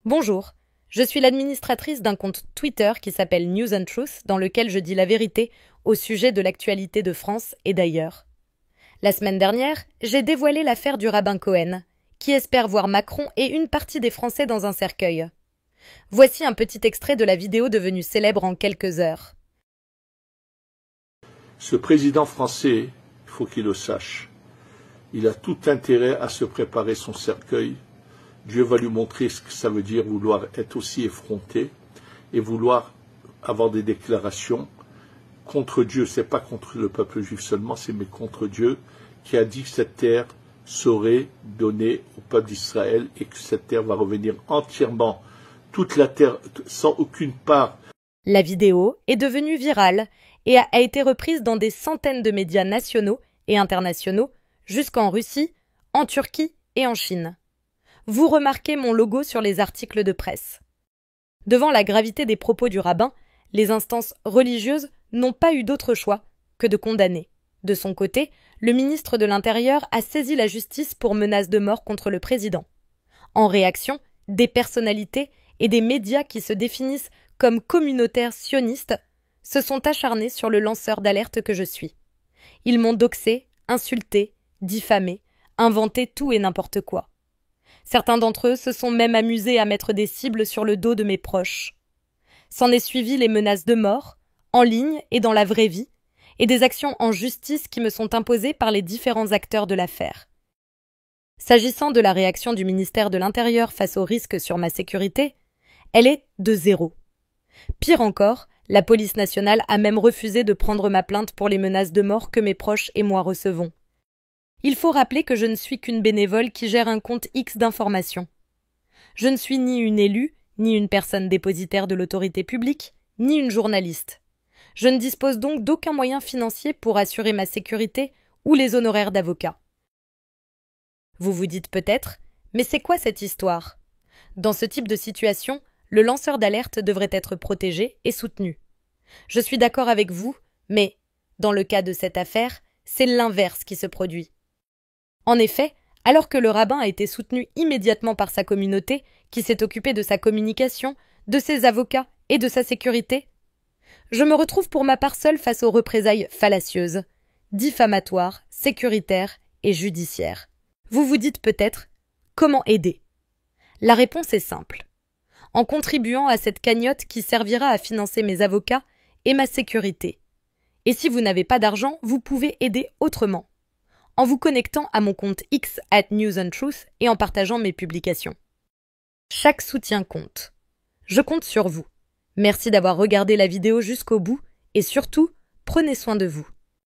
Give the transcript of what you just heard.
Bonjour, je suis l'administratrice d'un compte Twitter qui s'appelle News and Truth, dans lequel je dis la vérité au sujet de l'actualité de France et d'ailleurs. La semaine dernière, j'ai dévoilé l'affaire du rabbin Cohen, qui espère voir Macron et une partie des Français dans un cercueil. Voici un petit extrait de la vidéo devenue célèbre en quelques heures. Ce président français, il faut qu'il le sache, il a tout intérêt à se préparer son cercueil. Dieu va lui montrer ce que ça veut dire vouloir être aussi effronté et vouloir avoir des déclarations contre Dieu. C'est pas contre le peuple juif seulement, c'est mais contre Dieu qui a dit que cette terre serait donnée au peuple d'Israël et que cette terre va revenir entièrement, toute la terre, sans aucune part. La vidéo est devenue virale et a été reprise dans des centaines de médias nationaux et internationaux, jusqu'en Russie, en Turquie et en Chine. Vous remarquez mon logo sur les articles de presse. Devant la gravité des propos du rabbin, les instances religieuses n'ont pas eu d'autre choix que de condamner. De son côté, le ministre de l'Intérieur a saisi la justice pour menace de mort contre le président. En réaction, des personnalités et des médias qui se définissent comme communautaires sionistes se sont acharnés sur le lanceur d'alerte que je suis. Ils m'ont doxé, insulté, diffamé, inventé tout et n'importe quoi. Certains d'entre eux se sont même amusés à mettre des cibles sur le dos de mes proches. S'en est suivi les menaces de mort, en ligne et dans la vraie vie, et des actions en justice qui me sont imposées par les différents acteurs de l'affaire. S'agissant de la réaction du ministère de l'Intérieur face au risque sur ma sécurité, elle est de zéro. Pire encore, la police nationale a même refusé de prendre ma plainte pour les menaces de mort que mes proches et moi recevons. Il faut rappeler que je ne suis qu'une bénévole qui gère un compte X d'information. Je ne suis ni une élue, ni une personne dépositaire de l'autorité publique, ni une journaliste. Je ne dispose donc d'aucun moyen financier pour assurer ma sécurité ou les honoraires d'avocat. Vous vous dites peut-être, mais c'est quoi cette histoire? Dans ce type de situation, le lanceur d'alerte devrait être protégé et soutenu. Je suis d'accord avec vous, mais, dans le cas de cette affaire, c'est l'inverse qui se produit. En effet, alors que le rabbin a été soutenu immédiatement par sa communauté, qui s'est occupée de sa communication, de ses avocats et de sa sécurité, je me retrouve pour ma part seule face aux représailles fallacieuses, diffamatoires, sécuritaires et judiciaires. Vous vous dites peut-être, comment aider? La réponse est simple. En contribuant à cette cagnotte qui servira à financer mes avocats et ma sécurité. Et si vous n'avez pas d'argent, vous pouvez aider autrement, en vous connectant à mon compte X @newsandtruth et en partageant mes publications. Chaque soutien compte. Je compte sur vous. Merci d'avoir regardé la vidéo jusqu'au bout et surtout, prenez soin de vous.